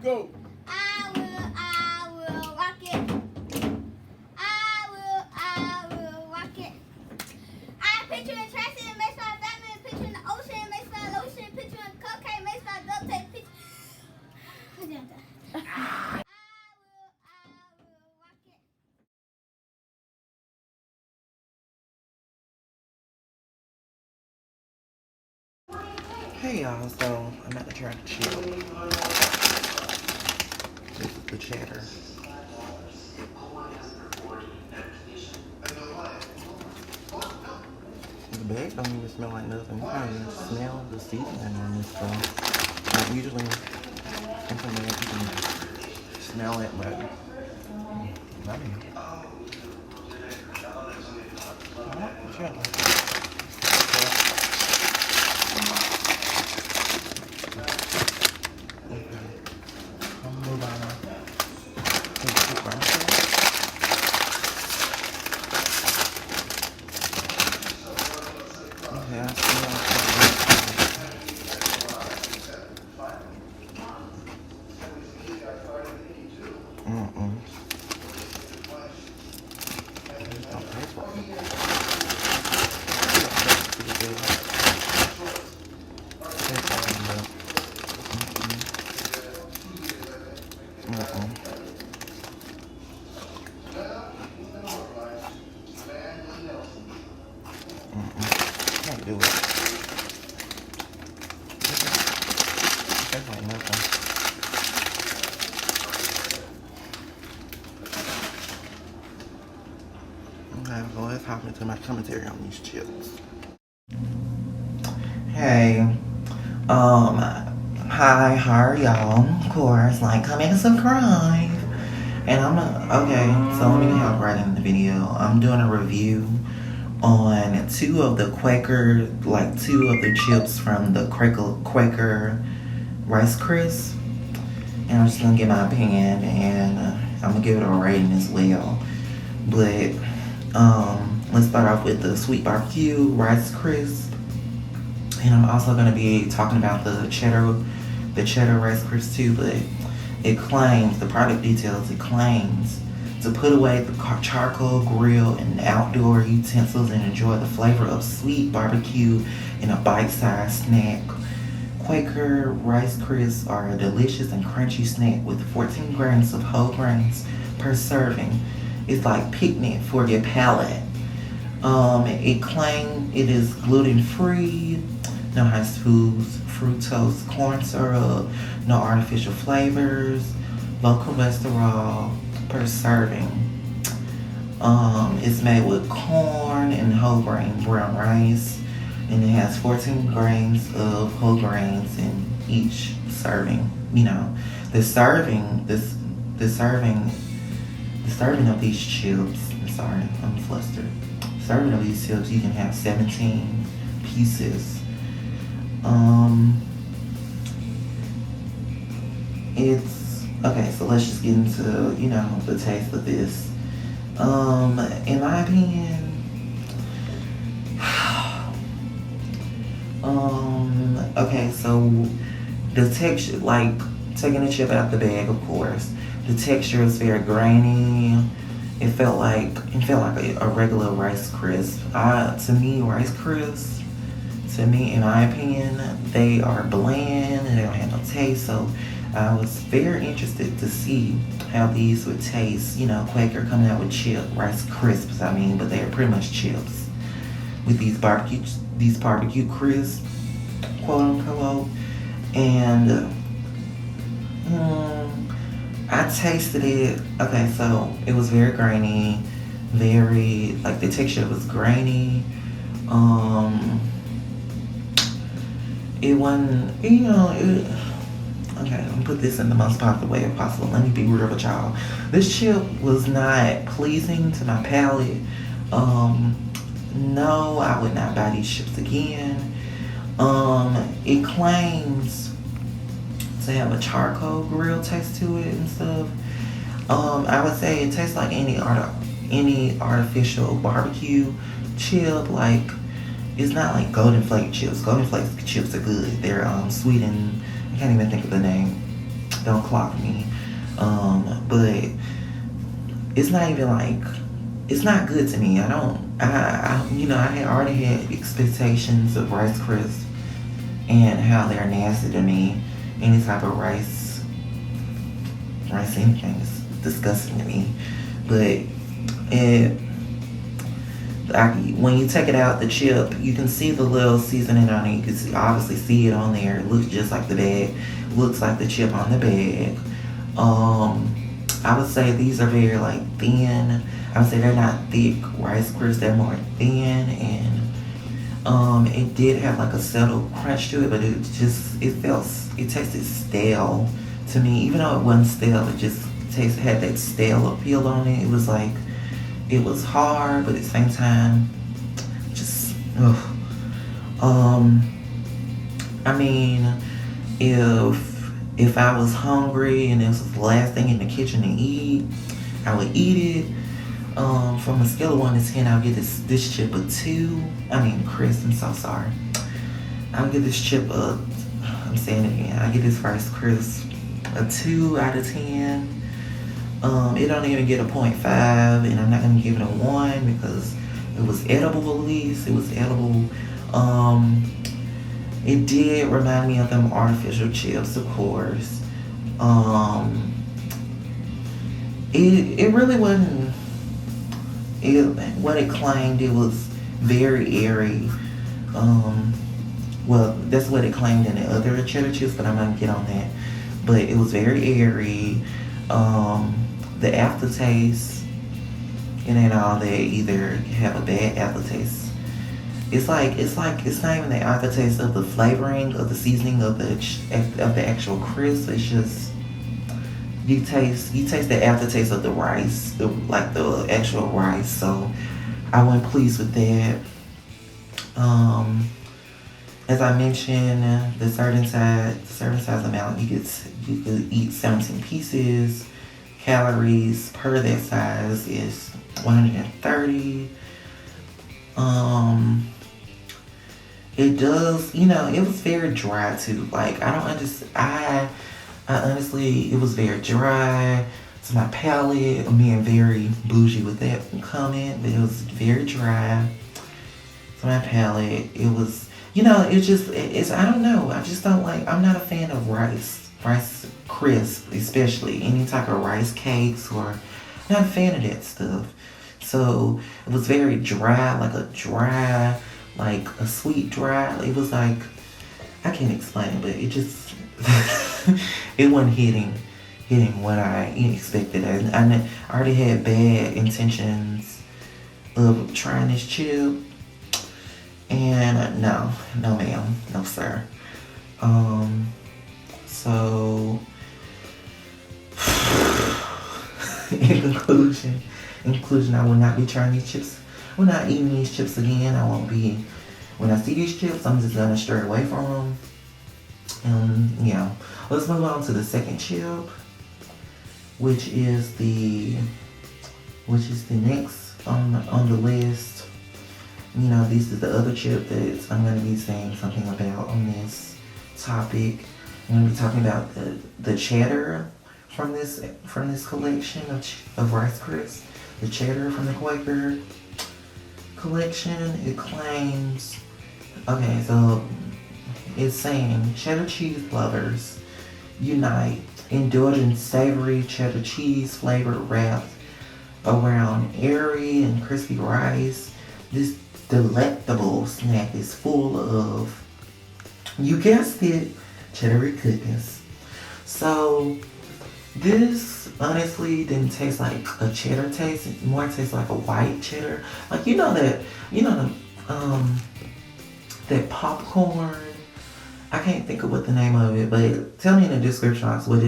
go. I will rock it. I will rock it. I picture in Tracy and makes my diamond, picture in the ocean, makes my lotion, picture in cupcake, makes my duct tape, picture. I will rock it. Hey y'all, so I'm at the track chill. This is the cheddar. The bag don't even smell like nothing. You can't even smell the seasoning on this stuff. Like usually, something that you can smell it, but not here. I want the cheddar. Can't do it. Tastes like nothing. Okay, so let's hop into my commentary on these chips. Hey, hi, how are y'all? Of course, like, comment and subscribe. And so let me hop right into the video. I'm doing a review on two of the chips from the Quaker Rice Crisp. And I'm just gonna give my opinion, and I'm gonna give it a rating as well. But let's start off with the sweet barbecue Rice Crisp. And I'm also gonna be talking about the cheddar Rice Crisp too, but it claims, the product details, it claims to put away the charcoal grill and outdoor utensils and enjoy the flavor of sweet barbecue in a bite-sized snack. Quaker Rice Crisps are a delicious and crunchy snack with 14 grams of whole grains per serving. It's like picnic for your palate. It claims it is gluten-free, no high foods, fructose corn syrup, no artificial flavors, low cholesterol per serving. It's made with corn and whole grain brown rice, and it has 14 grams of whole grains in each serving. You know, the serving of these chips. I'm sorry, I'm flustered. Serving of these chips, you can have 17 pieces. It's okay, so let's just get into, the taste of this. In my opinion, okay, so the texture, like taking the chip out the bag, of course, the texture is very grainy. It felt like a regular Rice Crisp. To me, Rice Crisps, in my opinion, they are bland and they don't have no taste. So I was very interested to see how these would taste. Quaker coming out with Rice Crisps, but they are pretty much chips with these barbecue crisps, quote unquote. And I tasted it. Okay, so it was very grainy, the texture was grainy. It wasn't, okay, I'm gonna put this in the most positive way possible. Let me be real with y'all. This chip was not pleasing to my palate. No, I would not buy these chips again. It claims to have a charcoal grill taste to it and stuff. I would say it tastes like any artificial barbecue chip. Like, it's not like Golden Flake chips. Golden Flake chips are good. They're sweet and I can't even think of the name. don't clock me. But it's not even like, it's not good to me. I had already had expectations of Rice Krispies and how they're nasty to me. Any type of rice anything is disgusting to me. But when you take it out the chip, you can see the little seasoning on it. You can obviously see it on there. It looks just like the bag. Looks like the chip on the bag. I would say these are very like thin. I would say they're not thick Rice Krispies. They're more thin, and it did have like a subtle crunch to it, but it tasted stale to me. Even though it wasn't stale, it just had that stale appeal on it. It was like, it was hard, but at the same time, just ugh. I mean, if I was hungry and it was the last thing in the kitchen to eat, I would eat it. From a scale of 1 to 10, I'll give this chip a 2. I mean, Chris, I'm so sorry. I'll give this chip I'm saying it again, I'll give this Rice Krispies a 2 out of 10. It don't even get a 0.5, and I'm not gonna give it a 1 because it was edible. At least it was edible. It did remind me of them artificial chips, of course. It really wasn't. What it claimed, it was very airy. Well, that's what it claimed in the other cheddar chips, but I'm gonna get on that. But it was very airy. The aftertaste, it ain't all that either. Have a bad aftertaste. It's not even the aftertaste of the flavoring of the seasoning of the actual crisp. It's just you taste the aftertaste of the rice, the actual rice. So I wasn't pleased with that. As I mentioned, the serving size amount, you could eat 17 pieces. Calories per that size is 130. It does, it was very dry too. Like, I don't understand. I honestly, it was very dry to my palate. I'm being very bougie with that comment, but it was very dry to my palate. It was, it's I don't know. I just don't like, I'm not a fan of Rice Crisp, especially any type of rice cakes, or I'm not a fan of that stuff. So it was very dry, like a sweet dry. It was like, I can't explain it, but it just it wasn't hitting what I expected. I already had bad intentions of trying this chip, and no ma'am, no sir. So in conclusion, I will not be trying these chips. I will not eating these chips again. I won't be. When I see these chips, I'm just gonna stray away from them. Yeah. Let's move on to the second chip, which is the next on the list. This is the other chip that I'm gonna be saying something about on this topic. I'm gonna be talking about the cheddar from this collection of Rice Krispies. The cheddar from the Quaker collection. It claims, okay, so it's saying cheddar cheese lovers unite, indulge in savory cheddar cheese flavored wrapped around airy and crispy rice. This delectable snack is full of, you guessed it, cheddar goodness. So this honestly didn't taste like a cheddar taste. It more tastes like a white cheddar. Like that popcorn. I can't think of what the name of it, but tell me in the description box what it